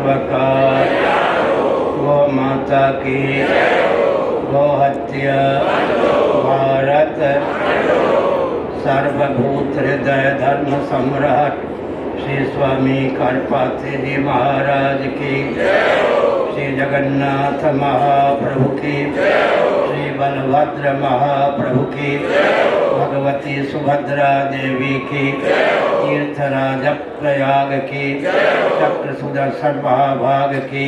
विश्व का गौ माता की गौ हत्या भारत सर्वभूत हृदय धर्म सम्राट श्री स्वामी करपात्री जी महाराज की, श्री जगन्नाथ महाप्रभु की, श्री बलभद्र महाप्रभु की, भगवती सुभद्रा देवी की, तीर्थराज प्रयाग की, चक्र सुदर्शन महाभाग की,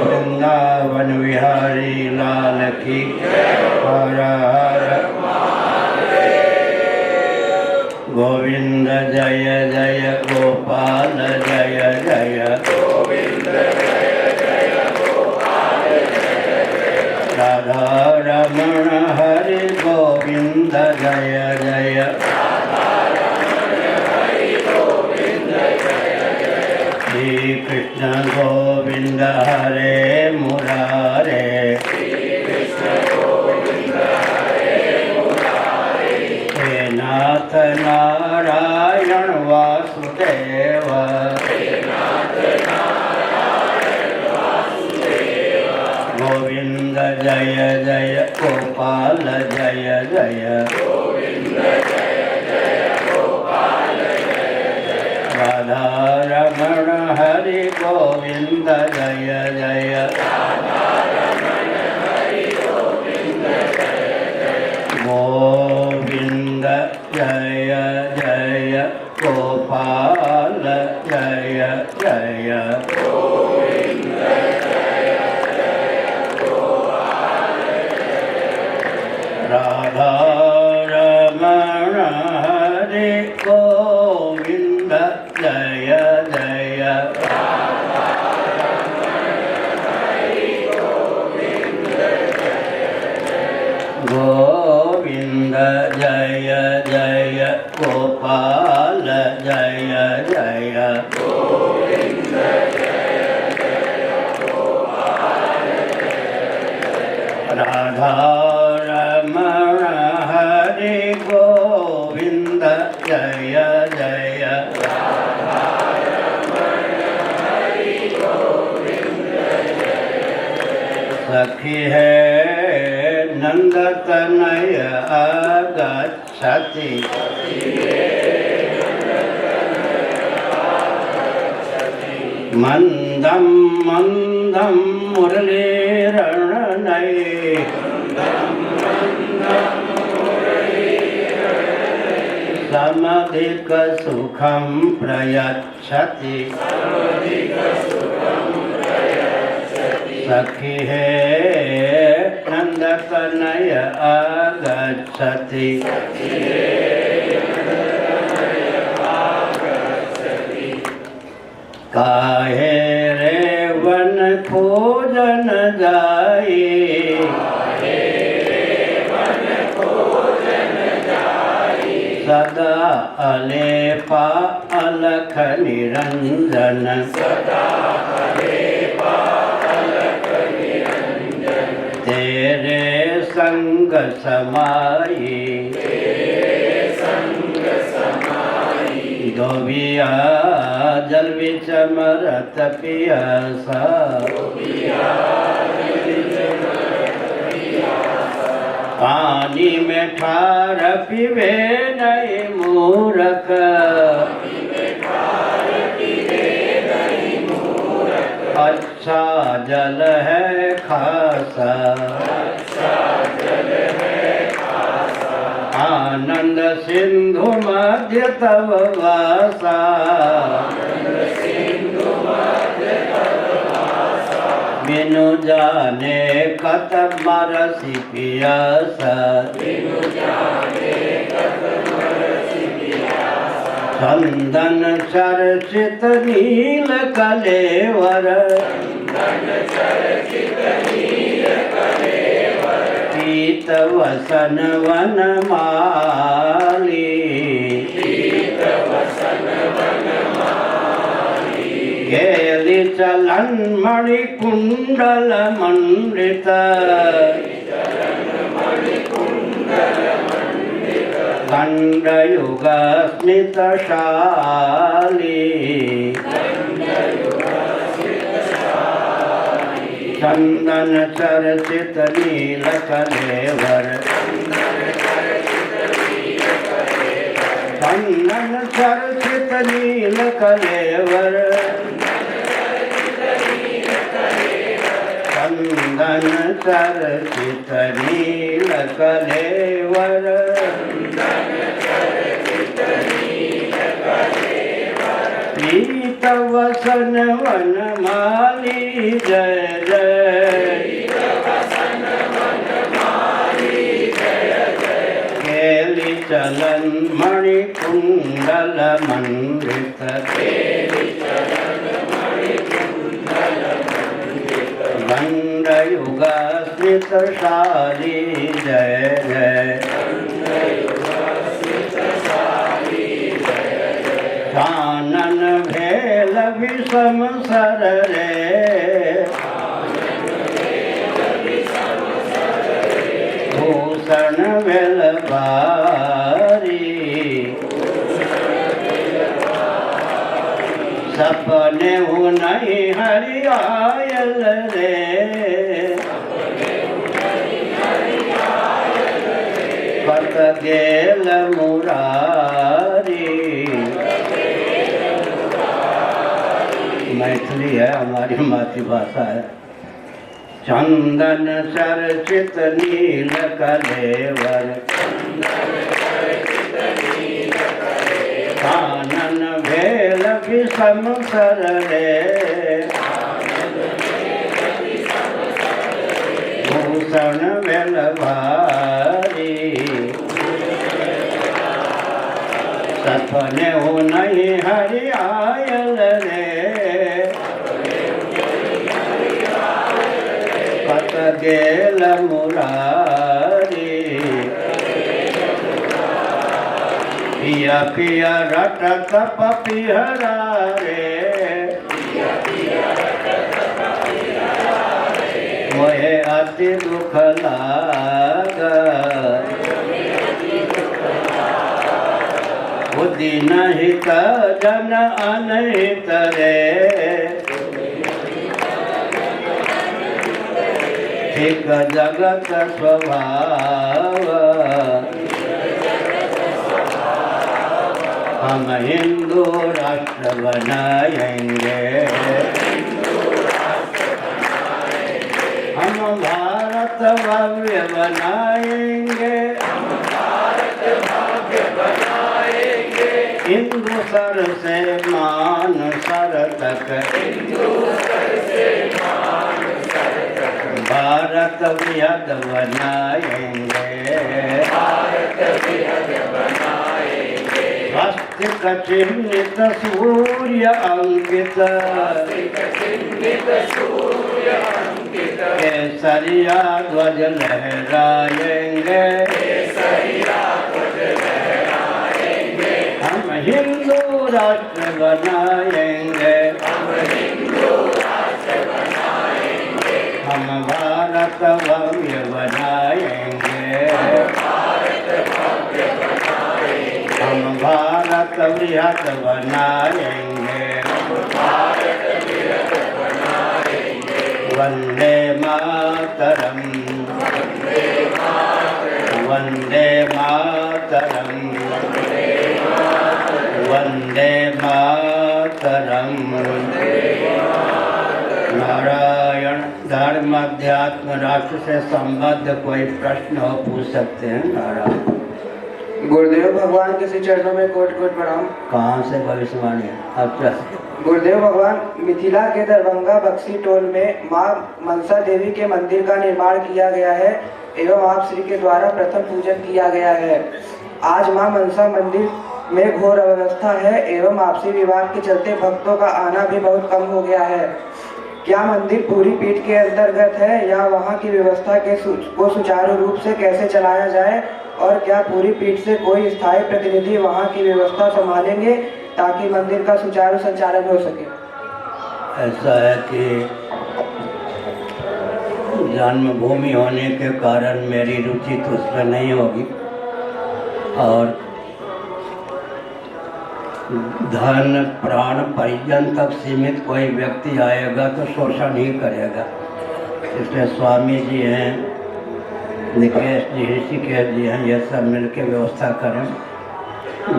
वृंदावन विहारी लाल की। हर हर गोविंद जय जय गोपाल जय जय गोविंद जय जय गोपाल जय जय राधा रमण हरि गोविंद जय जय राधा रमण हरि गोविंद जय जय श्री कृष्ण गोविंद हरे मुरारे नाथ नारायण वासुदेव गोविंद जय जय गोपाल जय जय राधा रमण हरि गोविंद जय जय गोविंद जय जय गोपाल जय जय गोविंद जय जय गोपाल राधा रमण हरि गोविंद जय जय राधा रमण हरि गोविंद गोविंद जय जय गोपाल जय जय गोविंद जय जय गोपाल राधा रमण हरि गोविंद जय जय राधा रमण हरि गोविंद सखी है नंद तनय आगच्छति मंदं मंदं मुरलीरणनय समधिक सुखं प्रयच्छति सखी है नंद तनय आगच्छति काहे रे वन खोजन जाई सदा अलेपा अलख निरंजन तेरे संग समाई गोविया जल विच मरत पियासा पानी में ठार पिवे नहीं मूरख अच्छा जल है खासा आनंद सिंधु मध्य तव वासा बिनु जाने कत मरसी पियासा चंदन चर्चित नील कलेवर पीत वसन वन माली गेली चलन मणि कुंडल मंडित दंडयुग स्मित शाली चंदन चर्चित नील कलेवर, चंदन चर्चित नील कलेवर, चंदन चर्चित नील कलेवर, पीत वसन वन माली जय जय, केली चलन मणि कुंडल मंडित, गंड युग स्मित शाली जय जय, कानन भेल विषम सर रे, भूषण भेल भारी, सपने नहीं हरि आयल रे, कत गेल मुरारी। मैथिली है, हमारी मातृभाषा है। चंदन चर्चित नील कलेवर, कानन भेल विषम सर रे, भूषण भेल भारी, सपने हो नहीं हरि आयल रे, कत गेल मुरारी। पिया पिया रटत पपिहरा रे, मोहे अति दुख लागा, बुद्धि नहीं का जन अनहित रे, एक जगत स्वभाव, हम हिंदू राष्ट्र बनाएंगे, हम भारत भव्य बनाएंगे, हिंदू सर से मान सर तक, भारत विहद बनाएंगे, स्वस्तिक चिह्नित सूर्य अंकित, केसरिया ध्वज लहराएंगे, हम हिंदू राष्ट्र बनाएंगे, हम भारत भव्य बनाएंगे, हम भारत बृहद बनाएंगे, वंदे मातरम, वंदे मातरम, वंदे मातरम। नारायण। धर्म अध्यात्म राष्ट्र से संबद्ध कोई प्रश्न हो पूछ सकते हैं। नारायण। गुरुदेव भगवान के श्री चरणों में कोट कोट प्रणाम। कहाँ से भविष्यवाणी है? अच्छा। गुरुदेव भगवान, मिथिला के दरभंगा बक्सी टोल में मां मनसा देवी के मंदिर का निर्माण किया गया है एवं आप श्री के द्वारा प्रथम पूजन किया गया है। आज मां मनसा मंदिर में घोर अव्यवस्था है एवं आपसी विवाद के चलते भक्तों का आना भी बहुत कम हो गया है। क्या मंदिर पूरी पीठ के अंतर्गत है या वहां की व्यवस्था को सुचारू रूप से कैसे चलाया जाए और क्या पूरी पीठ से कोई स्थायी प्रतिनिधि वहां की व्यवस्था संभालेंगे ताकि मंदिर का सुचारू संचालन हो सके? ऐसा है कि जन्मभूमि होने के कारण मेरी रुचि तो उसमें नहीं होगी और धन प्राण परिजन तक सीमित कोई व्यक्ति आएगा तो शोषण ही करेगा। इसमें स्वामी जी हैं, निकेश जी, ऋषिकेश जी हैं, ये सब मिलकर व्यवस्था करें।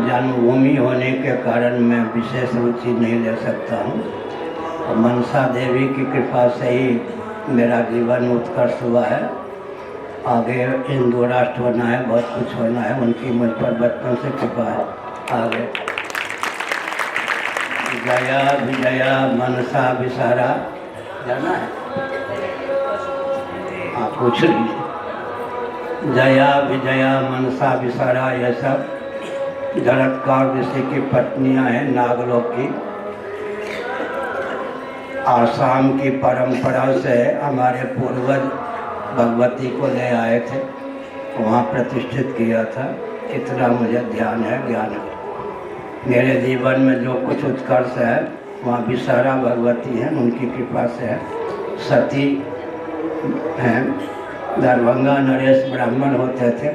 जन्मभूमि होने के कारण मैं विशेष रुचि नहीं ले सकता हूँ और मनसा देवी की कृपा से ही मेरा जीवन उत्कर्ष हुआ है। आगे हिंदू राष्ट्र होना है, बहुत कुछ होना है, उनकी मुझ पर बचपन से कृपा है। आगे जया विजया मनसा विसारा जाना है, हाँ पूछ लीजिए। जया विजया मनसा विसारा ये सब जरत्कार ऋषि की पत्नियां हैं, नागलोक की। आसाम की परंपरा से हमारे पूर्वज भगवती को ले आए थे, वहाँ प्रतिष्ठित किया था। इतना मुझे ध्यान है, ज्ञान है। मेरे जीवन में जो कुछ उत्कर्ष है वहाँ विसारा भगवती हैं, उनकी कृपा से है। सती हैं, दरभंगा नरेश ब्राह्मण होते थे,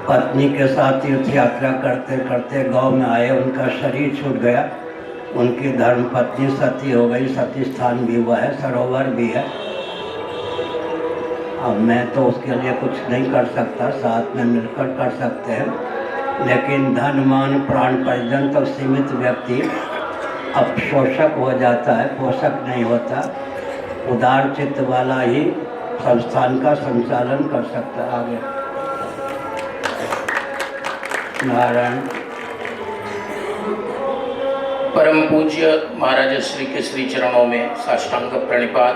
पत्नी के साथ तीर्थ यात्रा करते करते गांव में आए, उनका शरीर छूट गया, उनकी धर्म पत्नी सती हो गई, सती स्थान भी हुआ है, सरोवर भी है। अब मैं तो उसके लिए कुछ नहीं कर सकता, साथ में मिलकर कर सकते हैं, लेकिन धन मान प्राण परिजन तो सीमित व्यक्ति अब शोषक हो जाता है, पोषक नहीं होता। उदार चित्त वाला ही संस्थान का संचालन कर सकता है। आगे नारायण। परम पूज्य महाराज श्री के श्री चरणों में साष्टांग प्रणिपात।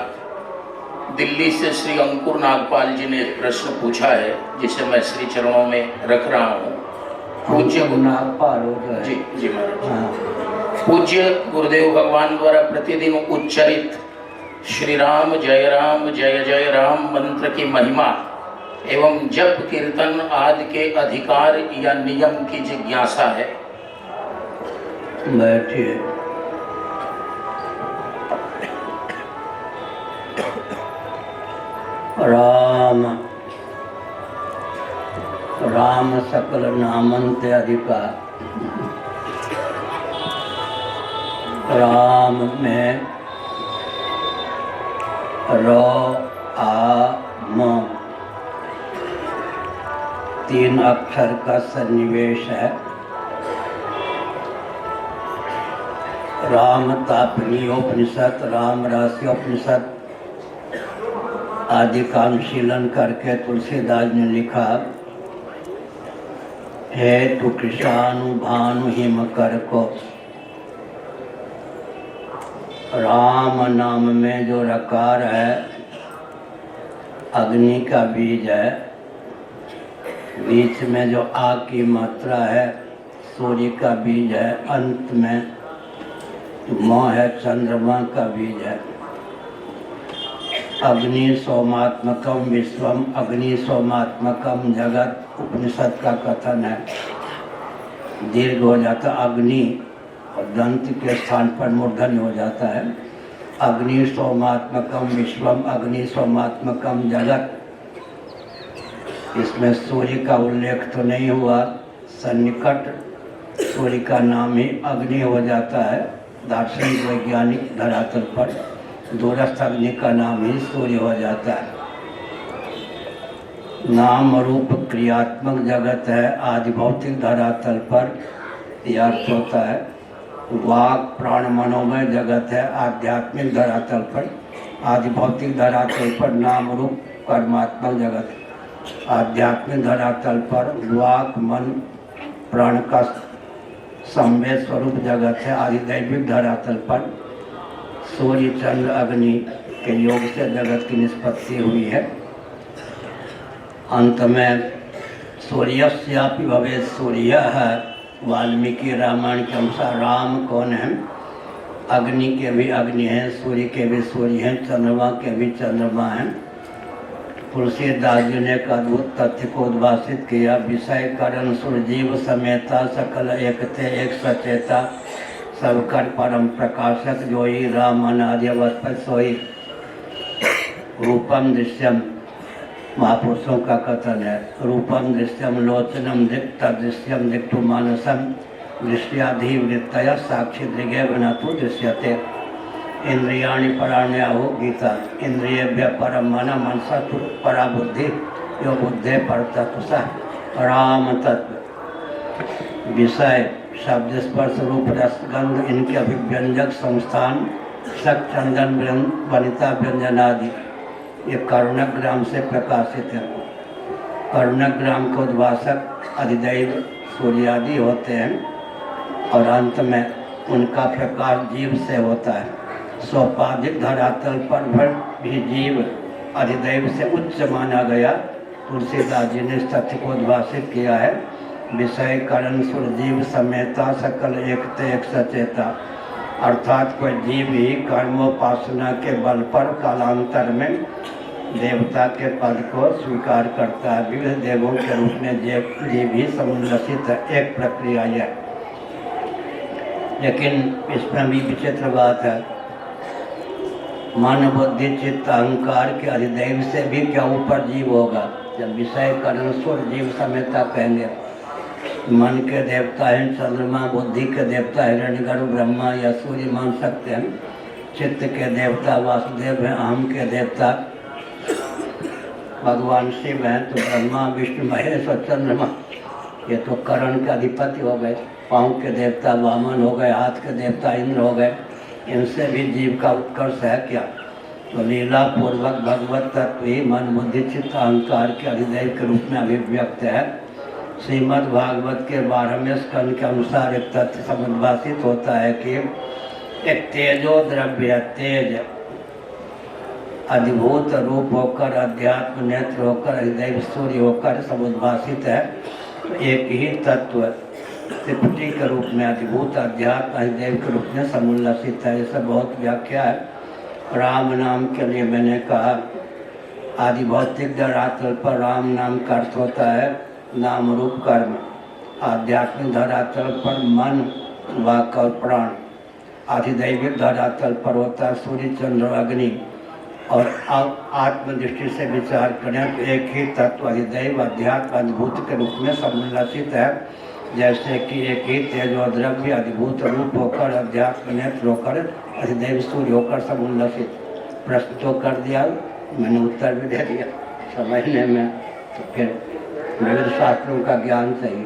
दिल्ली से श्री अंकुर नागपाल जी ने एक प्रश्न पूछा है जिसे मैं श्री चरणों में रख रहा हूँ। पूज्य नागपाल जी जी महाराज। पूज्य गुरुदेव भगवान द्वारा प्रतिदिन उच्चरित श्री राम जय राम मंत्र की महिमा एवं जप कीर्तन आदि के अधिकार या नियम की जिज्ञासा है। बैठिए। राम राम सकल नामंते अधिकार। राम में रो आ म 3 अक्षर का सन्निवेश है। राम तापनीयोपनिषद, राम रहस्योपनिषद आदि का अनुशीलन करके तुलसीदास ने लिखा, हे तु कृषाणु भानु हिम कर को। राम नाम में जो रकार है अग्नि का बीज है, बीच में जो आ की मात्रा है सूर्य का बीज है, अंत में म है चंद्रमा का बीज है। अग्नि सोमात्मकम विश्वम, अग्नि सोमात्मकम जगत उपनिषद का कथन है। दीर्घ हो जाता अग्नि और दंत के स्थान पर मूर्धन्य हो जाता है। अग्नि सोमात्मकम विश्वम, अग्नि सोमात्मकम जगत। इसमें सूर्य का उल्लेख तो नहीं हुआ, सन्निकट सूर्य का नाम ही अग्नि हो जाता है। दार्शनिक वैज्ञानिक धरातल पर दूरस्थ अग्नि का नाम ही सूर्य हो जाता है। नाम रूप क्रियात्मक जगत है, आदि भौतिक धरातल पर यह अर्थ होता है। वाक प्राण मनोमय जगत है, आध्यात्मिक धरातल पर, आदि भौतिक धरातल पर नाम रूप कर्मात्मक जगत है। आध्यात्मिक धरातल पर वाक मन प्राण का संवेद स्वरूप जगत है। आदि दैविक धरातल पर सूर्य चंद्र अग्नि के योग से जगत की निष्पत्ति हुई है। अंत में सूर्यस्यापि भवेत् सूर्य है। वाल्मीकि रामायण के अनुसार राम कौन है? अग्नि के भी अग्नि हैं, सूर्य के भी सूर्य हैं, चंद्रमा के भी चंद्रमा हैं। तुलसीदास जी ने एक अद्भुत तथ्य को उद्भाषित किया, विषय करण सुरजीव समेता सकल एकते एक सचेता, सब कर परम प्रकाशक जोई राम अनाद्यवत पर सोई। रूपम दृश्यम महापुरुषों का कथन है। रूपम दृश्यम लोचनम दिक्ता दृश्यम दिक्तु मानसम दृश्याधिवृत्तय साक्षी दृगे बनतु दृश्यते। इंद्रियाणि पराण्याहु गीता। इंद्रियेभ्य परम मन मनसा परा बुद्धि यो बुद्धे पर तत्व राम तत्व। विषय शब्द स्पर्श रूप रस गंध इनके अभिव्यंजक संस्थान शक चंदन वनिता व्यंजनादि ये कर्णग्राम से प्रकाशित है। कर्णग्राम के उद्भाषक अधिदैव सूर्यादि होते हैं और अंत में उनका प्रकाश जीव से होता है। सोपाधिक धरातल पर भी जीव अधिदैव से उच्च माना गया। तुलसीदास जी ने इस तथ्य को उद्भाषित किया है। विषय करण सुर जीव समेता सकल एकते एक सचेता। अर्थात कोई जीव ही कर्मोपासना के बल पर कालांतर में देवता के पद को स्वीकार करता है। विविध देवों के रूप में जीव ही समुल्लसित है। एक प्रक्रिया यह, लेकिन इसमें भी विचित्र बात है। मन बुद्धि चित्त अहंकार के अधिदैव से भी क्या ऊपर जीव होगा। जब विषय करण सुर जीव समेता कहेंगे, मन के देवता हैं चंद्रमा, बुद्धि के देवता हिरण्यगर्भ ब्रह्मा या सूर्य मान सकते हैं। चित्त के देवता वासुदेव हैं। अहम के देवता भगवान शिव हैं तो ब्रह्मा विष्णु महेश और चंद्रमा ये तो करण के अधिपति हो गए। पाँव के देवता वामन हो गए, हाथ के देवता इंद्र हो गए। इनसे भी जीव का उत्कर्ष है क्या। तो लीला पूर्वक भगवत तत्व ही मन बुद्धि चित्त अहंकार के अधिदैव के रूप में अभिव्यक्त है। श्रीमद् भागवत के 12वें स्कंद के अनुसार एक तथ्य समुद्भाषित होता है कि एक तेजो द्रव्य तेज अधिभूत रूप होकर अध्यात्म नेत्र होकर अधिदैव सूर्य होकर समुद्भाषित है। तो एक ही तत्व त्रिपुटी के रूप में अधिभूत अध्यात्म अधिदैव के रूप में समुल्लसित है। ये सब बहुत व्याख्या है। राम नाम के लिए मैंने कहा आदि भौतिक धरातल पर राम नाम का अर्थ होता है नाम रूप कर्म। आध्यात्मिक धरातल पर मन वाक और प्राण। अधिदैविक धरातल पर होता है सूर्य चंद्र अग्नि। और आत्मदृष्टि से विचार करें तो एक ही तत्व अधिदैव अध्यात्म अद्भुत के रूप में समुल्लसित है। जैसे कि एक ही तेजोद्रव्य अधिभूत रूप होकर अध्यात्म नेत्र होकर अधिदैव सूर्य होकर समुल्लसित। प्रश्न तो कर दिया, मैंने उत्तर भी दे दिया समझने में। तो फिर विविध शास्त्रों का ज्ञान चाहिए।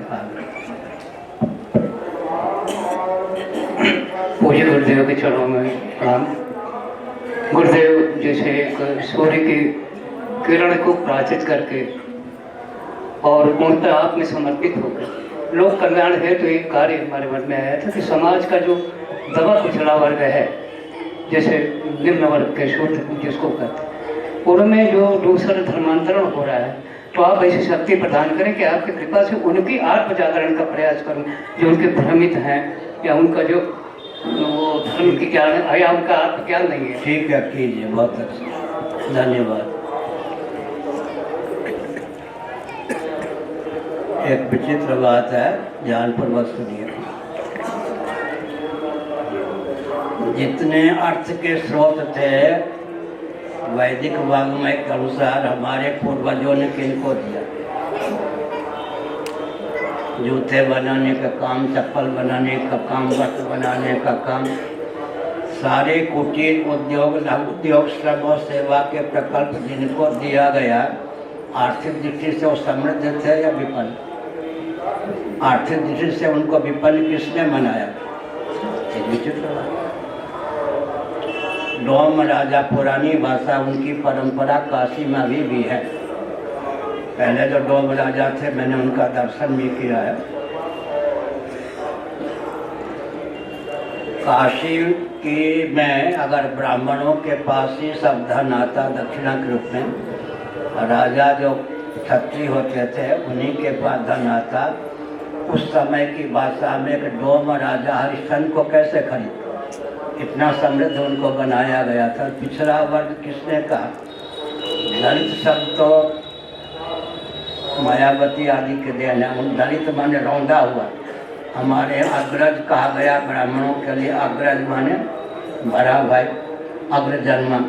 पूज्य गुरुदेव के चरणों में प्रणाम। गुरुदेव जैसे एक सूर्य की किरण को पराजित करके और पूर्णतः आप में समर्पित होकर लोक कल्याण है तो एक कार्य हमारे मन में आया था कि समाज का जो दबा कुचला वर्ग है, जैसे निम्न वर्ग के शूद्र जिसको कहते हैं, उनमें जो दूसरा धर्मांतरण हो रहा है, तो आप ऐसी शक्ति प्रदान करें कि आपकी कृपा से उनकी आत्म जागरण का प्रयास करूं, जो उनके भ्रमित हैं या उनका जो वो धर्म की ज्ञान है या उनका आत्म ज्ञान नहीं है। ठीक है, कीजिए, बहुत अच्छा, धन्यवाद। एक विचित्र बात है, ध्यानपूर्वक सुनिए। जितने अर्थ के स्रोत थे वैदिक वाङ्मय के अनुसार हमारे पूर्वजों ने किनको दिया। जूते बनाने का काम, चप्पल बनाने का काम, वस्त्र बनाने का काम, सारे कुटीर उद्योग, लघु उद्योग, श्रम और सेवा के प्रकल्प जिनको दिया गया, आर्थिक दृष्टि से वो समृद्ध थे या विपन्न। आर्थिक दृष्टि से उनको विपन्न किसने बनाया? एक विचित्र बात। डोम राजा, पुरानी भाषा, उनकी परंपरा काशी में अभी भी है। पहले जो डोम राजा थे मैंने उनका दर्शन भी किया है। काशी की में अगर ब्राह्मणों के पास ही सब धन आता दक्षिणा के रूप में, राजा जो क्षत्रिय होते थे उन्हीं के पास धन आता। उस समय की भाषा में एक डोम राजा हरिश्चंद्र को कैसे खरीद, इतना समृद्ध उनको बनाया गया था। पिछड़ा वर्ग किसने कहा? दलित शब्द तो मायावती आदि के देन है। उन दलित माने रौंदा हुआ। हमारे अग्रज कहा गया ब्राह्मणों के लिए। अग्रज माने बड़ा भाई, अग्रजन्मा।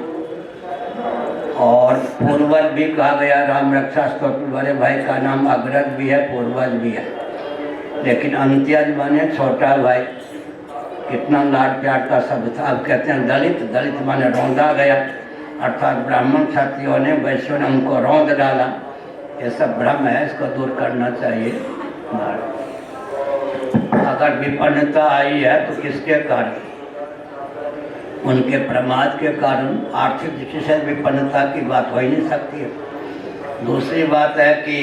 और पूर्वज भी कहा गया। राम रक्षा स्तोत्र बड़े भाई का नाम अग्रज भी है, पूर्वज भी है। लेकिन अंत्यज माने छोटा भाई। कितना लाड प्यार का शब्द था। अब कहते हैं दलित, दलित माने रौंदा गया, अर्थात ब्राह्मण क्षत्रियों ने वैश्यों ने उनको रौंद डाला। ये सब भ्रम है, इसको दूर करना चाहिए। अगर विपन्नता आई है तो किसके कारण? उनके प्रमाद के कारण। आर्थिक दृष्टि से विपन्नता की बात हो ही नहीं सकती है। दूसरी बात है कि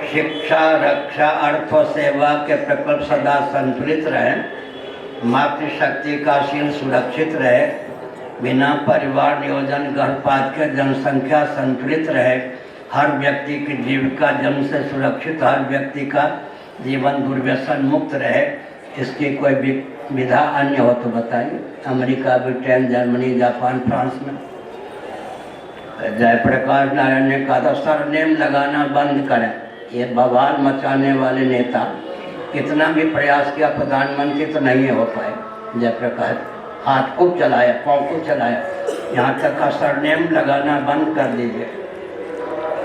शिक्षा, रक्षा, अर्थ और सेवा के प्रकल्प सदा संतुलित रहे, मातृशक्ति का शील सुरक्षित रहे, बिना परिवार नियोजन गर्भपात के जनसंख्या संतुलित रहे, हर व्यक्ति की जीविका जन्म से सुरक्षित, हर व्यक्ति का जीवन दुर्व्यसन मुक्त रहे। इसकी कोई भी विधा अन्य हो तो बताइए। America, Britain, Germany, Japan, France में जयप्रकाश नारायण ने कहा था सरनेम लगाना बंद करें। ये बवाल मचाने वाले नेता कितना भी प्रयास किया, प्रधानमंत्री तो नहीं हो पाए। जयप्रकाश हाथ खूब चलाया, पाँव खूब चलाया, यहाँ तक का सरनेम लगाना बंद कर दीजिए।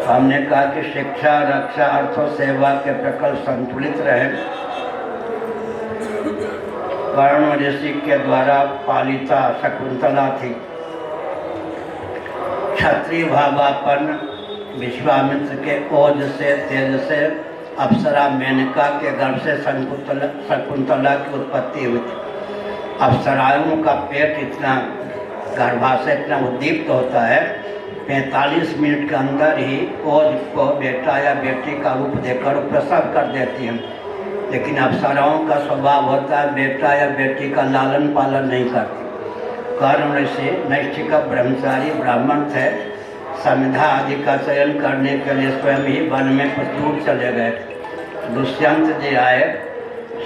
हमने कहा कि शिक्षा, रक्षा, अर्थ और सेवा के प्रकल्प संतुलित रहे। वर्ण ऋषि के द्वारा पालिता शकुंतला थी। क्षत्रिय भावापन्न विश्वामित्र के ओज से, तेज से अप्सरा मेनका के गर्भ से शकुंतला की उत्पत्ति हुई थी। अप्सराओं का पेट इतना, गर्भाशय इतना उद्दीप्त होता है, 45 मिनट के अंदर ही ओज को बेटा या बेटी का रूप देकर प्रसव कर देती हैं। लेकिन अप्सराओं का स्वभाव होता है बेटा या बेटी का लालन पालन नहीं करती। कर्ण ऋषि नैष्ठिक ब्रह्मचारी ब्राह्मण थे। संविधा आदि का चयन करने के लिए स्वयं ही वन में कुछ दूर चले गए। दुष्यंत जी आए,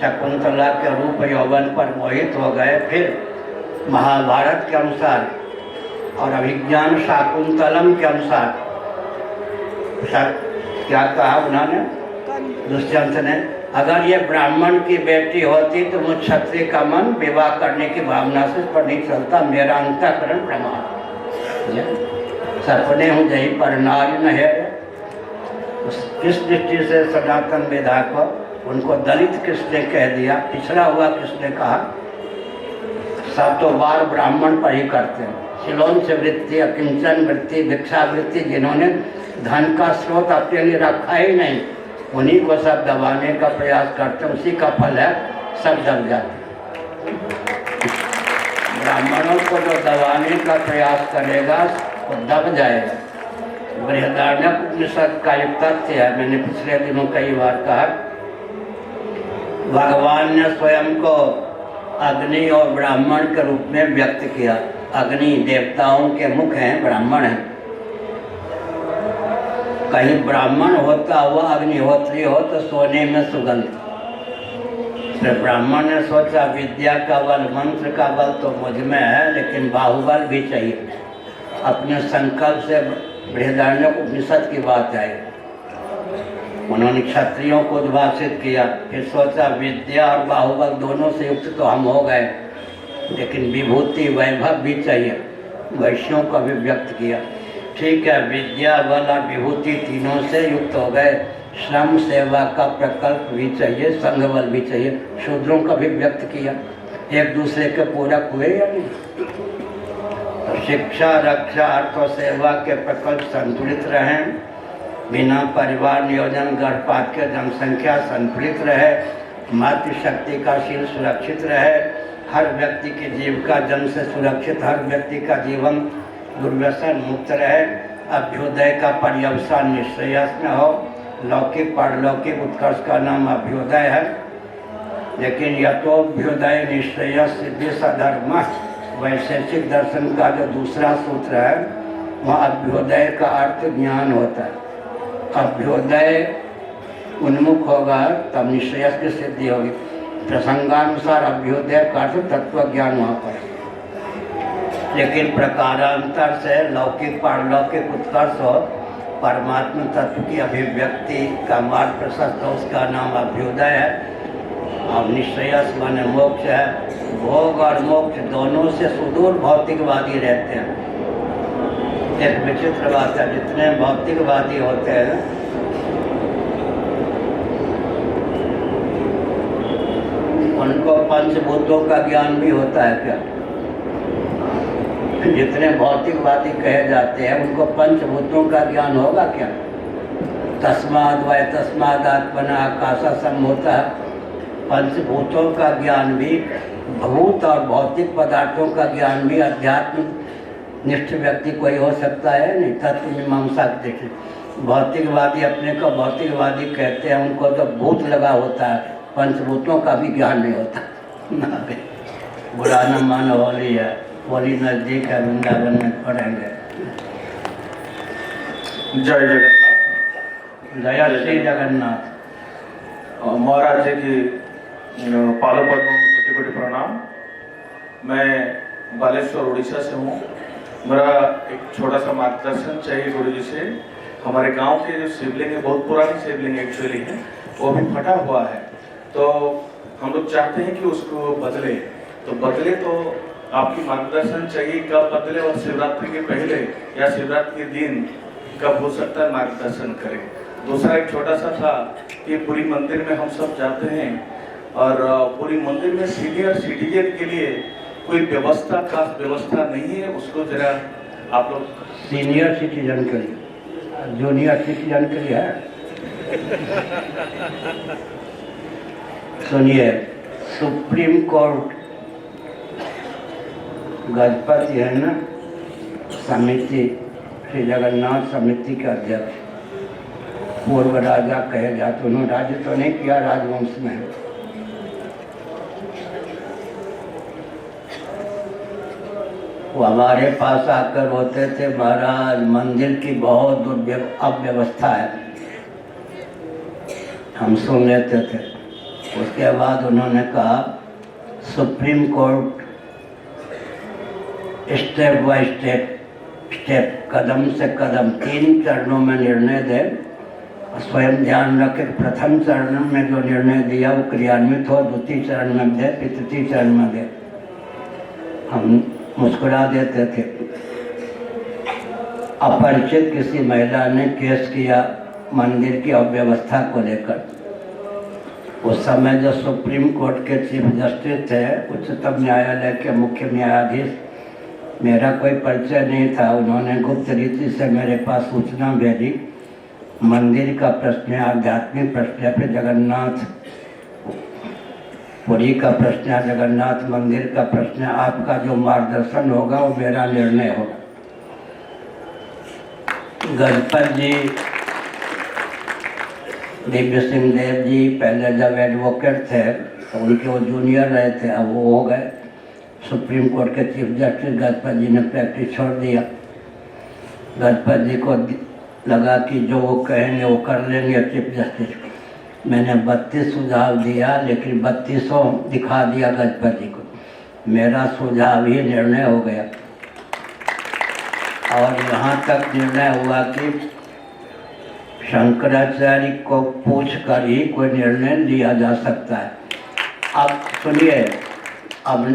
शकुंतला के रूप यौवन पर मोहित हो गए। फिर महाभारत के अनुसार और अभिज्ञान शाकुंतलम के अनुसार क्या कहा उन्होंने, दुष्यंत ने, अगर ये ब्राह्मण की बेटी होती तो मुझ क्षत्रिय का मन विवाह करने की भावना से पर नहीं चलता, मेरा अंतःकरण प्रमाण। सपने हूँ जही पर नारी न है। इस दृष्टि से सनातन विधा को उनको दलित किसने कह दिया, पिछड़ा हुआ किसने कहा? सब तो बार ब्राह्मण पर ही करते हैं। सिलोन से वृत्ति, अकिंचन वृत्ति, भिक्षावृत्ति, जिन्होंने धन का स्रोत अपने लिए रखा ही नहीं, उन्हीं को सब दबाने का प्रयास करते, उसी का फल है सब दब जाते। ब्राह्मणों को जो दबाने का प्रयास करेगा वो दब जाएगा। बृहदारण्यक उपनिषद का एक तथ्य है, मैंने पिछले दिनों कई बार कहा, भगवान ने स्वयं को अग्नि और ब्राह्मण के रूप में व्यक्त किया। अग्नि देवताओं के मुख हैं, ब्राह्मण हैं। कहीं ब्राह्मण होता हुआ अग्निहोत्री हो तो सोने में सुगंध। फिर ब्राह्मण ने सोचा विद्या का बल, मंत्र का बल तो मुझ में है, लेकिन बाहुबल भी चाहिए। अपने संकल्प से बृहदारण्यक उपनिषद की बात आई। उन्होंने क्षत्रियों को उद्भाषित किया। फिर सोचा विद्या और बाहुबल दोनों से युक्त तो हम हो गए, लेकिन विभूति वैभव भी चाहिए। वैश्यों को भी व्यक्त किया। ठीक है, विद्या बल और विभूति तीनों से युक्त हो गए। श्रम सेवा का प्रकल्प भी चाहिए, संघ बल भी चाहिए। शूद्रों का भी व्यक्त किया। एक दूसरे के पूरक हुए या नहीं? तो शिक्षा, रक्षा, अर्थ और सेवा के प्रकल्प संतुलित रहें, बिना परिवार नियोजन गर्भपात के जनसंख्या संतुलित रहे, मातृशक्ति का शील सुरक्षित रहे, हर व्यक्ति की जीविका जन्म से सुरक्षित, हर व्यक्ति का जीवन दुर्व्यसन मुक्त रहे, अभ्युदय का पर्यवसान निश्रेयस न हो। लौकिक पारलौकिक उत्कर्ष का नाम अभ्युदय है, लेकिन यतोभ्युदय निश्रेयस सिद्धि सधर्म, वैशेषिक दर्शन का जो दूसरा सूत्र है वहाँ अभ्युदय का अर्थ ज्ञान होता है। अभ्युदय उन्मुख होगा तब निश्रेयस की सिद्धि होगी। प्रसंगानुसार अभ्युदय का अर्थ तत्व ज्ञान वहाँ पर है। लेकिन प्रकारांतर से लौकिक पारलौकिक उत्कर्ष हो, परमात्मा तत्व की अभिव्यक्ति का मार्ग प्रशस्त हो, उसका नाम अभ्युदय है। और निश्रेयस माने मोक्ष है। भोग और मोक्ष दोनों से सुदूर भौतिकवादी रहते हैं। एक विचित्र बात है, जितने भौतिकवादी होते हैं उनको पंचभूतों का ज्ञान भी होता है क्या? जितने भौतिकवादी कहे जाते हैं उनको पंचभूतों का ज्ञान होगा क्या? तस्माद वै तस्माद आत्मना आकाशा संभूता। पंचभूतों का ज्ञान भी, भूत और भौतिक पदार्थों का ज्ञान भी अध्यात्म निष्ठ व्यक्ति कोई हो सकता है नहीं। तत्व मीमांसा देखिए, भौतिकवादी अपने को भौतिकवादी कहते हैं, उनको तो भूत लगा होता है, पंचभूतों का भी ज्ञान नहीं होता। बुरा न मानो, होली है, होली नजदीक है, वृंदावन में पढ़ेंगे। जय जगन्नाथ। जय श्री जगन्नाथ। महाराज जी की पादों पद्मों में कोटि कोटि प्रणाम। मैं बालेश्वर उड़ीसा से हूँ। मेरा एक छोटा सा मार्गदर्शन चाहिए गुरु जी से। हमारे गांव के जो शिवलिंग है, बहुत पुरानी शिवलिंग एक्चुअली है, वो भी फटा हुआ है, तो हम लोग चाहते हैं कि उसको बदले। तो बदले तो आपकी मार्गदर्शन चाहिए, कब बदले और शिवरात्रि के पहले या शिवरात्रि के दिन कब हो सकता है, मार्गदर्शन करें। दूसरा एक छोटा सा था कि पूरी मंदिर में हम सब जाते हैं और पूरी मंदिर में सीनियर सिटीजन के लिए कोई व्यवस्था, खास व्यवस्था नहीं है, उसको जरा आप लोग। सीनियर सिटीजन के लिए, जूनियर सिटीजन के लिए है। सुनिए, सुप्रीम कोर्ट गजपति है ना, समिति, श्री जगन्नाथ समिति के अध्यक्ष, पूर्व राजा कहे जाते। उन्होंने राज्य तो नहीं किया, राजवंश में है। वो हमारे पास आकर होते थे, महाराज मंदिर की बहुत अव्यवस्था है, हम सुन लेते थे। उसके बाद उन्होंने कहा supreme court step by step, कदम से कदम, 3 चरणों में निर्णय दे। स्वयं ध्यान रखे, प्रथम चरण में जो निर्णय दिया वो क्रियान्वित हो, द्वितीय चरण में दे, फिर तृतीय चरण में दे। हम मुस्कुरा देते थे। अपरिचित किसी महिला ने केस किया मंदिर की अव्यवस्था को लेकर। उस समय जो सुप्रीम कोर्ट के चीफ जस्टिस थे, उच्चतम न्यायालय के मुख्य न्यायाधीश, मेरा कोई परिचय नहीं था, उन्होंने गुप्त रीति से मेरे पास सूचना भेजी, मंदिर का प्रश्न है, आध्यात्मिक प्रश्न है, फिर जगन्नाथ पुरी का प्रश्न है, जगन्नाथ मंदिर का प्रश्न है, आपका जो मार्गदर्शन होगा वो मेरा निर्णय होगा। गजपत जी, दिव्य सिंह देव जी पहले जब एडवोकेट थे तो उनके वो जूनियर रहे थे, अब वो हो गए सुप्रीम कोर्ट के चीफ जस्टिस। गजपत जी ने प्रैक्टिस छोड़ दिया। गजपत जी को लगा कि जो वो कहेंगे वो कर लेंगे चीफ जस्टिस। मैंने 32 सुझाव दिया, लेकिन 32 दिखा दिया गजपत जी को। मेरा सुझाव ही निर्णय हो गया और यहाँ तक निर्णय हुआ कि शंकराचार्य को पूछ कर ही कोई निर्णय लिया जा सकता है। अब सुनिए, अब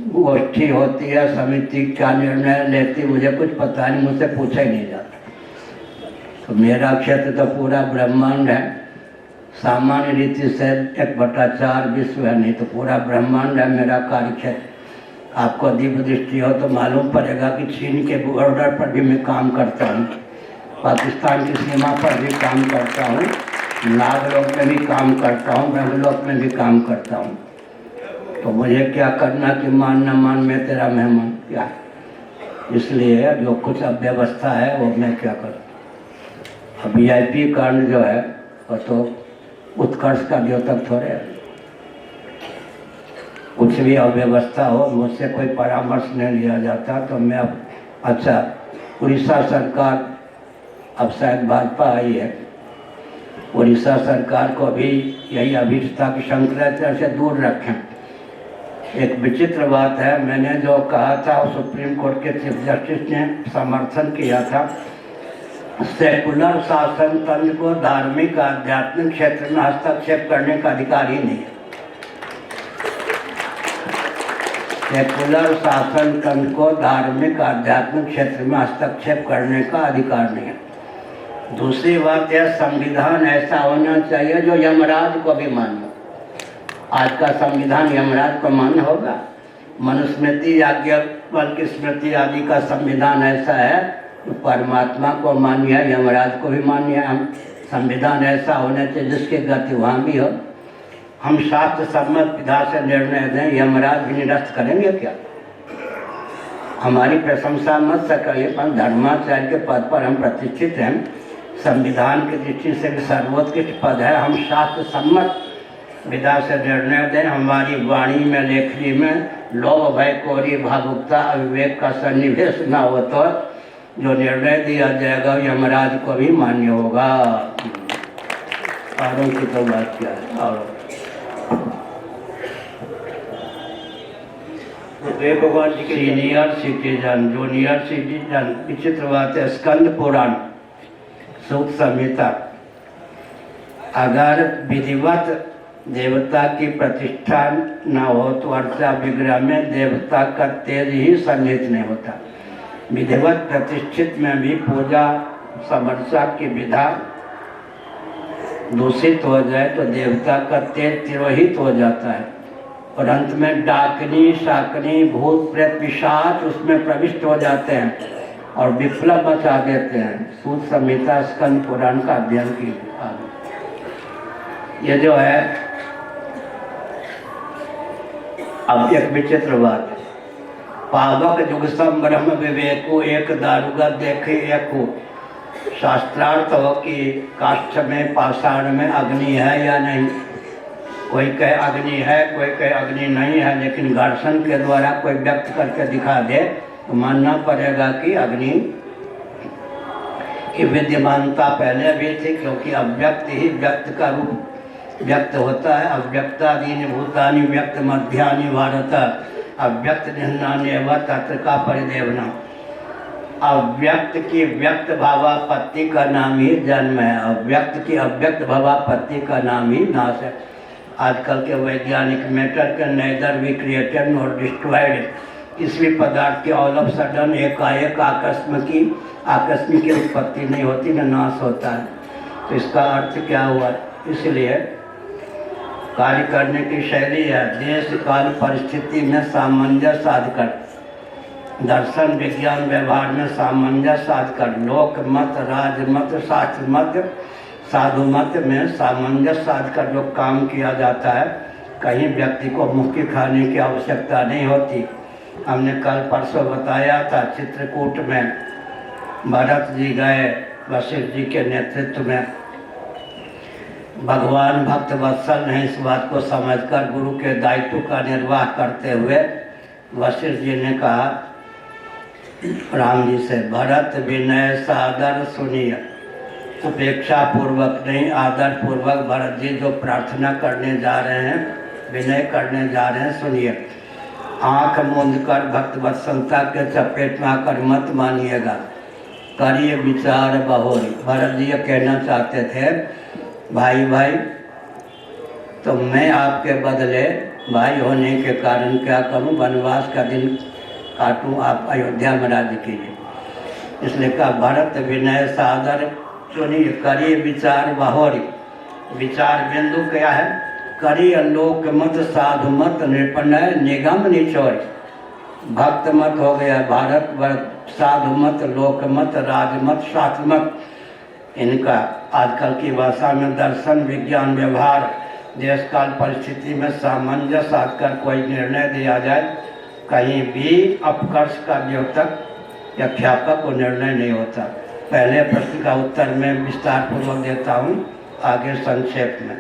गोष्ठी होती है, समिति क्या निर्णय लेती मुझे कुछ पता नहीं, मुझसे पूछा ही नहीं जाता। तो मेरा क्षेत्र तो पूरा ब्रह्मांड है, सामान्य रीति से 1/4 विश्व है, नहीं तो पूरा ब्रह्मांड है मेरा कार्य क्षेत्र। आपको दिव्य दृष्टि हो तो मालूम पड़ेगा कि चीन के बॉर्डर पर भी मैं काम करता हूँ, पाकिस्तान की सीमा पर भी काम करता हूँ, नागलोक में भी काम करता हूँ, ब्रह्मलोक में भी काम करता हूँ। तो मुझे क्या करना कि मान न मान मैं तेरा मेहमान, क्या? इसलिए जो कुछ अव्यवस्था है वो मैं क्या करूँ। अब VIP कांड जो है वो तो उत्कर्ष का द्योतक थोड़े है। कुछ भी अव्यवस्था हो, मुझसे कोई परामर्श नहीं लिया जाता। तो मैं अब, अच्छा, उड़ीसा सरकार, अब शायद भाजपा आई है, उड़ीसा सरकार को भी यही अभिष्ट था कि शंकराचार्य से दूर रखें। एक विचित्र बात है, मैंने जो कहा था सुप्रीम कोर्ट के चीफ जस्टिस ने समर्थन किया था, सेकुलर शासन तंत्र को धार्मिक आध्यात्मिक क्षेत्र में हस्तक्षेप करने का अधिकार ही नहीं है। सेकुलर शासन तंत्र को धार्मिक आध्यात्मिक क्षेत्र में हस्तक्षेप करने का अधिकार नहीं है। दूसरी बात यह, संविधान ऐसा होना चाहिए जो यमराज को भी माने। आज का संविधान यमराज को मान्य होगा? मनुस्मृति, याज्ञवल्क्य की स्मृति आदि का संविधान ऐसा है तो परमात्मा को मान्य है, यमराज को भी मान्य है। हम संविधान ऐसा होना चाहिए जिसकी गति वहाँ भी हो। हम शास्त्र सम्मत विधा से निर्णय दें, यमराज भी निरस्त करेंगे क्या? हमारी प्रशंसा मत सकिए, पर धर्माचार्य के पद पर हम प्रतिष्ठित हैं। संविधान की दृष्टि से भी सर्वोत्कृष्ट पद है। हम शास्त्र सम्मत विधा से निर्णय दें। हमारी वाणी में, लेखनी में लोभ, भय, कोरी, भावुकता, अविवेक का सन्निवेश न हो तो जो निर्णय दिया जाएगा यमराज को भी मान्य होगा। औरों की तो बात क्या है। और भगवान जी के सीनियर सिटीजन, जूनियर सिटीजन, विचित्र बात है। स्कंद पुराण सूक्त संहिता, अगर विधिवत देवता की प्रतिष्ठा न हो तो अर्चा विग्रह में देवता का तेज ही सन्निहित नहीं होता। विधिवत प्रतिष्ठित में भी पूजा समर्चा की विधा दूषित हो जाए तो देवता का तेज तिरोहित हो जाता है और अंत में डाकनी, शाकनी, भूत, प्रेत, पिशाच उसमें प्रविष्ट हो जाते हैं और विप्लव मचा देते हैं। सूत संहिता, स्कंद पुराण का अध्ययन कीजिए। ये जो है अब एक विचित्र बात है। पावक जुग सम ब्रह्म विवेको, एक दारुगत देखे एको। शास्त्रार्थ हो कि काष्ठ में, पाषाण में अग्नि है या नहीं। कोई कहे अग्नि है, कोई कहे अग्नि नहीं है, लेकिन घर्षण के द्वारा कोई व्यक्त करके दिखा दे तो मानना पड़ेगा कि अग्नि की विद्यमानता पहले भी थी, क्योंकि अव्यक्त ही व्यक्त का रूप व्यक्त होता है। अव्यक्तादीनि भूतानि व्यक्त मध्यानि भारत, अव्यक्त निहन्नानि एव तत्र का परिदेवना। अव्यक्त की व्यक्त भावापत्ति का नाम ही जन्म है, अव्यक्त की अव्यक्त भावापत्ति का नाम ही नाश है। आजकल के वैज्ञानिक मैटर के nether be created nor destroyed, किसी भी पदार्थ की ऑल ऑफ सडन एकाएक आकस्मिक की उत्पत्ति नहीं होती, न नाश होता है। तो इसका अर्थ क्या हुआ? इसलिए कार्य करने की शैली है देश काल परिस्थिति में सामंजस्य साध कर, दर्शन विज्ञान व्यवहार में सामंजस्य साध कर, लोक मत, राज मत, शास्त्र मत, साधु मत में सामंजस्य साध कर जो काम किया जाता है, कहीं व्यक्ति को मुक्ति खाने की आवश्यकता नहीं होती। हमने कल परसों बताया था, चित्रकूट में भरत जी गए वशिष्ठ जी के नेतृत्व में। भगवान भक्त वत्सल हैं, इस बात को समझकर गुरु के दायित्व का निर्वाह करते हुए वशिष्ठ जी ने कहा राम जी से, भरत विनय सादर सुनिए। उपेक्षा पूर्वक नहीं, आदर पूर्वक भरत जी जो प्रार्थना करने जा रहे हैं, विनय करने जा रहे हैं, सुनिए। आँख मूंद कर भक्त वत्सलता के चपेट में आकर मत मानिएगा, करिए विचार बहोरी। भरत जी ये कहना चाहते थे, भाई भाई तो मैं आपके बदले भाई होने के कारण क्या करूं, वनवास का दिन काटूं, आप अयोध्या में राज्य कीजिए। इसलिए कहा भरत विनय सादर सुनिए, करिए विचार बहोरी। विचार बिंदु क्या है? करिए लोक मत, साधु मत, निपनय निगम निचोरी। भक्त मत हो गया भारत वर्ष, साधु मत, लोक मत, राज मत, शास्त्र मत। इनका आजकल की भाषा में दर्शन विज्ञान व्यवहार देश काल परिस्थिति में सामंजस्य साध कर कोई निर्णय दिया जाए, कहीं भी अपकर्ष का द्योतक या ख्यापक को निर्णय नहीं होता। पहले प्रश्न का उत्तर मैं विस्तार पूर्वक देता हूँ, आगे संक्षेप में।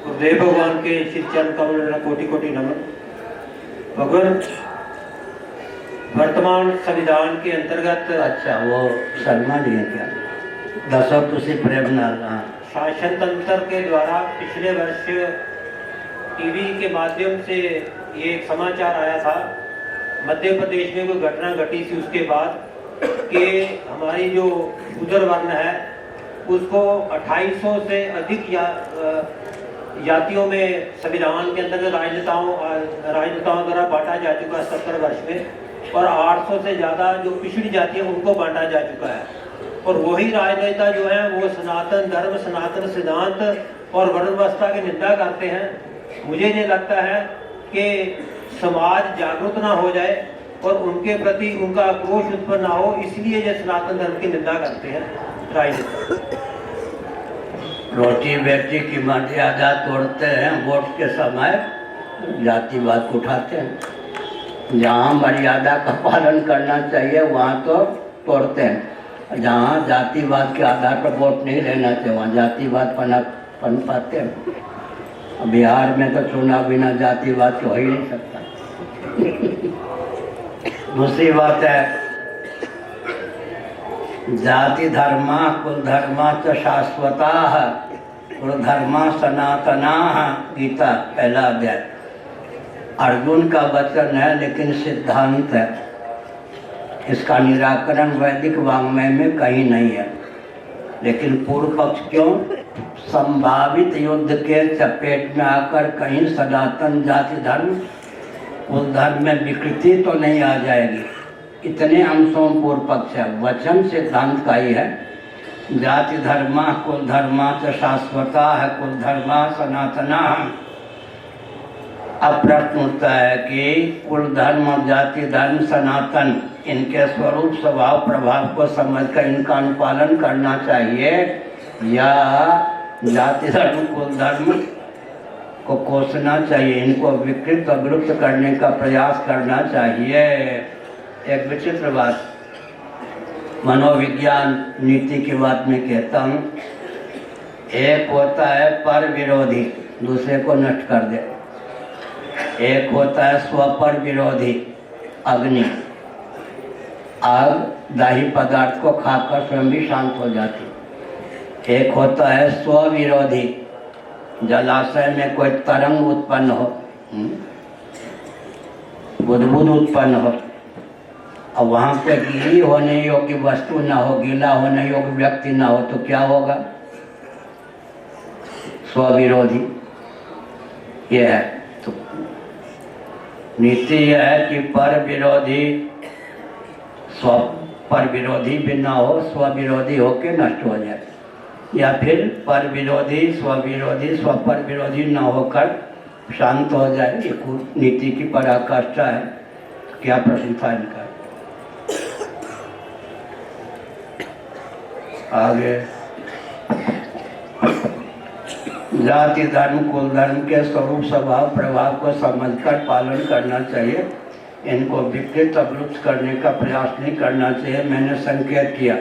गुरुदेव भगवान के श्री चरण कमल में कोटि कोटि नमन। भगवान वर्तमान संविधान के अंतर्गत, अच्छा वो शर्मा जी हैं क्या? दशों प्रेमनाथ, हाँ। शासन तंत्र के द्वारा पिछले वर्ष टीवी के माध्यम से ये एक समाचार आया था, मध्य प्रदेश में कोई घटना घटी थी उसके बाद कि हमारी जो गुर्जर वर्ण है उसको 2800 से अधिक जातियों में संविधान के अंतर्गत राजनेताओं द्वारा बांटा जा चुका है 70 वर्ष में, और 800 से ज़्यादा जो पिछड़ी जाति है उनको बांटा जा चुका है। और वही राजनेता जो है वो सनातन धर्म, सनातन सिद्धांत और वर्ण व्यवस्था की निंदा करते हैं। मुझे ये लगता है कि समाज जागरूक ना हो जाए और उनके प्रति उनका आक्रोश उत्पन्न ना हो, इसलिए ये सनातन धर्म की निंदा करते हैं राजनेता। रोटी बेटी की मर्यादा तोड़ते हैं, वोट के समय जातिवाद को उठाते हैं। जहाँ मर्यादा का पालन करना चाहिए वहाँ तो तोड़ते हैं, जहाँ जातिवाद के आधार पर वोट नहीं लेना चाहिए वहाँ जातिवाद पनपाते हैं। बिहार में तो चुनाव बिना जातिवाद के हो ही नहीं सकता। दूसरी बात है, जाति धर्मा कुल धर्मा च शाश्वता कुल धर्मा सनातना। गीता पहला अध्याय। अर्जुन का वचन है लेकिन सिद्धांत है, इसका निराकरण वैदिक वाङ्मय में कहीं नहीं है। लेकिन पूर्व पक्ष क्यों संभावित युद्ध के चपेट में आकर कहीं सनातन जाति धर्म कुल धर्म में विकृति तो नहीं आ जाएगी, इतने अंशों पूर्व पक्ष है। वचन सिद्धांत का ही है। जाति धर्मा कुल धर्मा च शाश्वता है कुल धर्मा सनातना। अब प्रश्न उठता है कि कुल धर्म और जाति धर्म सनातन, इनके स्वरूप स्वभाव प्रभाव को समझकर इनका अनुपालन करना चाहिए या जाति धर्म कुल धर्म को कोसना चाहिए, इनको विकृत और विलुप्त करने का प्रयास करना चाहिए। एक विचित्र बात, मनोविज्ञान नीति की बात में कहता हूँ, एक होता है पर विरोधी, दूसरे को नष्ट कर दे। एक होता है स्वपर विरोधी, अग्नि, आग दाही पदार्थ को खाकर स्वयं भी शांत हो जाती। एक होता है स्व विरोधी, जलाशय में कोई तरंग उत्पन्न हो, बुदबुद उत्पन्न हो और वहाँ पे गीली होने योग्य वस्तु ना हो, गीला होने योग्य व्यक्ति ना हो, तो क्या होगा? स्वविरोधी। यह है तो नीति यह है कि पर विरोधी स्व पर विरोधी भी ना हो, स्वविरोधी होके नष्ट हो जाए, या फिर पर विरोधी स्वविरोधी स्व पर विरोधी न होकर शांत हो जाए। ये नीति की पराकाष्ठा है। क्या प्रश्न था इनका? आगे, जाति धर्म कुल धर्म के स्वरूप स्वभाव प्रभाव को समझकर पालन करना चाहिए, इनको विकृत अवलुप्त करने का प्रयास नहीं करना चाहिए। मैंने संकेत किया,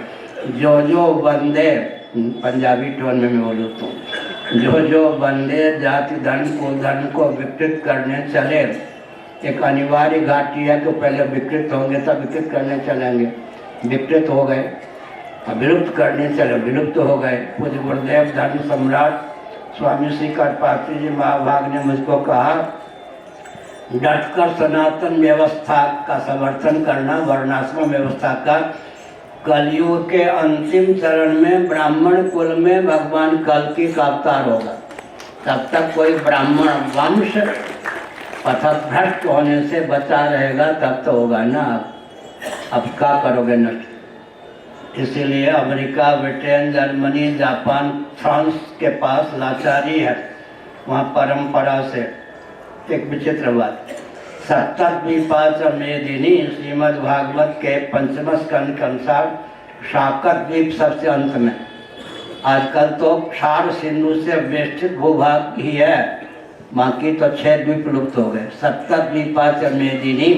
जो जो बंदे, पंजाबी टोन में मैं बोलूँ तो, जो बंदे जाति धर्म कुल धर्म को विकृत करने चले, एक अनिवार्य घाटी है कि पहले विकृत होंगे तब विकृत करने चलेंगे। विकृत हो गए, अब विलुप्त करने चले, विलुप्त हो गए। पूज्य गुरुदेव धर्म सम्राट स्वामी श्री करपात्री जी महाभाग ने मुझको कहा, डटकर सनातन व्यवस्था का समर्थन करना, वर्णाश्रम व्यवस्था का। कलयुग के अंतिम चरण में ब्राह्मण कुल में भगवान कल्कि का अवतार होगा, तब तक कोई ब्राह्मण वंश पथभ्रष्ट होने से बचा रहेगा, तब तो होगा ना। अब क्या करोगे नष्ट? इसीलिए America, Britain, Germany, Japan, France के पास लाचारी है। वहाँ परंपरा से एक विचित्र बात, सप्तद्वीपाच मेदिनी श्रीमद् भागवत के 5वें स्कंद के अनुसार शाकत द्वीप सबसे अंत में। आजकल तो क्षार सिंधु से वेष्टित भूभाग ही है, बाकी तो 6 द्वीप लुप्त हो गए। सप्तद्वीपाच मेदिनी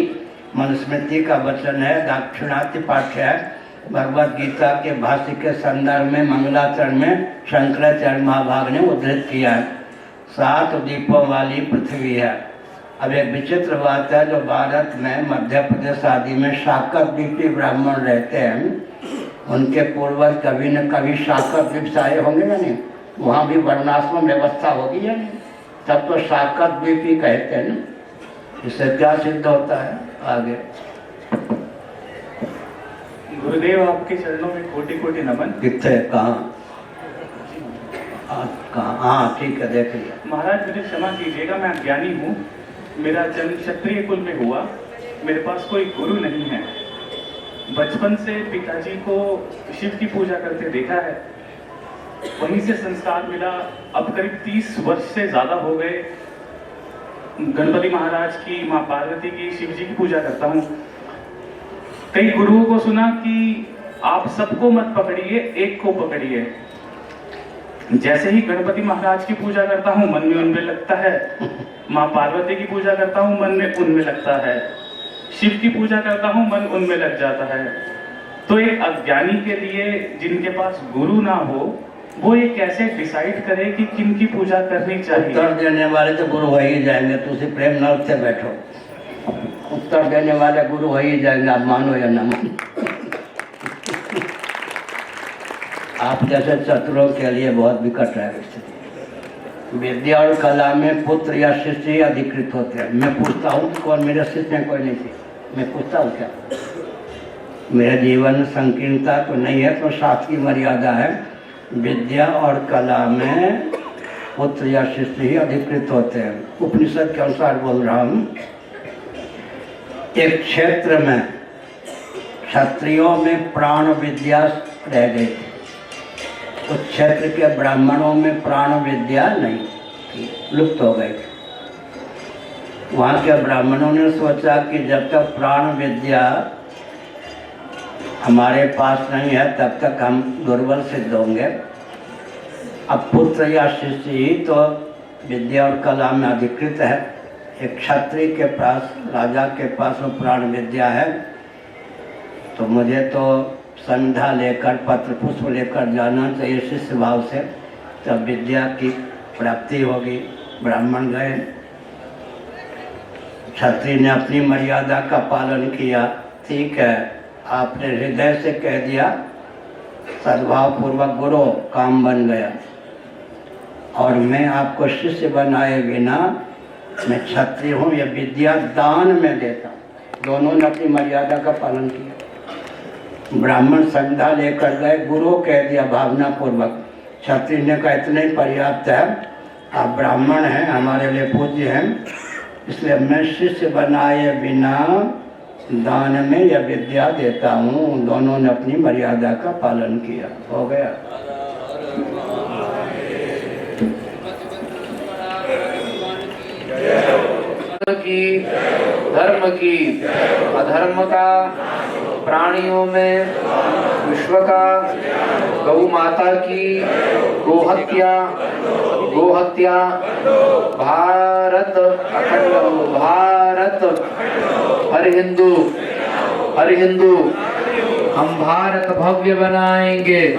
मनुस्मृति का वचन है, दाक्षिणात्य पाठ्य है। भगवद गीता के भाष्य के संदर्भ में मंगलाचरण में शंकराचार्य महाभाग ने उद्धृत किया है। 7 द्वीपों वाली पृथ्वी है। अब एक विचित्र बात है, जो भारत में मध्य प्रदेश आदि में शाकत द्वीपी ब्राह्मण रहते हैं, उनके पूर्वज कभी न कभी शाकत द्वीप से आए होंगे या नहीं? वहाँ भी वर्णाश्रम व्यवस्था होगी या नहीं? तब तो शाकत द्वीपी कहते हैं ना। इससे क्या सिद्ध होता है? आगे गुरुदेव आपके चरणों में कोटि कोटि नमन। कितने कहाँ? हाँ ठीक है, देख लिया। महाराज मुझे क्षमा कीजिएगा, मैं अज्ञानी हूँ। मेरा जन्म क्षत्रिय कुल में हुआ, मेरे पास कोई गुरु नहीं है। बचपन से पिताजी को शिव की पूजा करते देखा है, वहीं से संस्कार मिला। अब करीब 30 वर्ष से ज्यादा हो गए गणपति महाराज की, माँ पार्वती की, शिव जी की पूजा करता हूँ। कई गुरुओं को सुना कि आप सबको मत पकड़िए, एक को पकड़िए। जैसे ही गणपति महाराज की पूजा करता हूँ मन में उनमें लगता है, माँ पार्वती की पूजा करता हूँ मन में उनमें लगता है, शिव की पूजा करता हूँ मन उनमें लग जाता है। तो एक अज्ञानी के लिए जिनके पास गुरु ना हो, वो ये कैसे डिसाइड करे कि किन की पूजा करनी चाहिए? उत्तर देने वाले तो गुरु हो ही जाएंगे, तो उसी प्रेम नल से बैठो। उत्तर देने वाले गुरु हो ही जाएंगे, आप मानो या ना मानो। आप जैसे चतुरों के लिए बहुत विकट है स्थिति। विद्या और कला में पुत्र या शिष्य ही अधिकृत होते हैं। मैं पूछता हूँ कौन मेरे शिष्य में कोई नहीं थी, मैं पूछता हूँ क्या? मेरे जीवन में संकीर्णता तो नहीं है, तो शास्त्र की मर्यादा है। विद्या और कला में पुत्र या शिष्य ही अधिकृत होते हैं। उपनिषद के अनुसार बोल रहा हूँ। एक क्षेत्र में क्षत्रियों में प्राण विद्या रह गई थी, उस क्षेत्र के ब्राह्मणों में प्राण विद्या नहीं थी, लुप्त हो गई। वहाँ के ब्राह्मणों ने सोचा कि जब तक प्राण विद्या हमारे पास नहीं है तब तक हम दुर्बल सिद्ध होंगे। अब पुत्र या शिष्य ही तो विद्या और कला में अधिकृत है। एक क्षत्रिय के पास, राजा के पास वो प्राण विद्या है, तो मुझे तो संध्या लेकर, पत्र पुष्प लेकर जाना चाहिए शिष्य भाव से, तब विद्या की प्राप्ति होगी। ब्राह्मण गए, क्षत्रिय ने अपनी मर्यादा का पालन किया। ठीक है, आपने हृदय से कह दिया, सद्भाव पूर्वक गुरु, काम बन गया। और मैं आपको शिष्य बनाए बिना, मैं क्षत्रिय हूँ, यह विद्या दान में देता हूँ। दोनों ने अपनी मर्यादा का पालन किया। ब्राह्मण संध्या लेकर गए, गुरु कह दिया भावना पूर्वक। क्षत्रिय ने कहा इतना ही पर्याप्त है, आप ब्राह्मण हैं, हमारे लिए पूज्य हैं, इसलिए मैं शिष्य बनाए बिना दान में यह विद्या देता हूँ। दोनों ने अपनी मर्यादा का पालन किया। हो गया। की, धर्म की, अधर्म का, प्राणियों में विश्व का, गौ माता की, गोहत्या, भारत अखंड, भारत हर हिंदू, हम भारत भव्य बनाएंगे,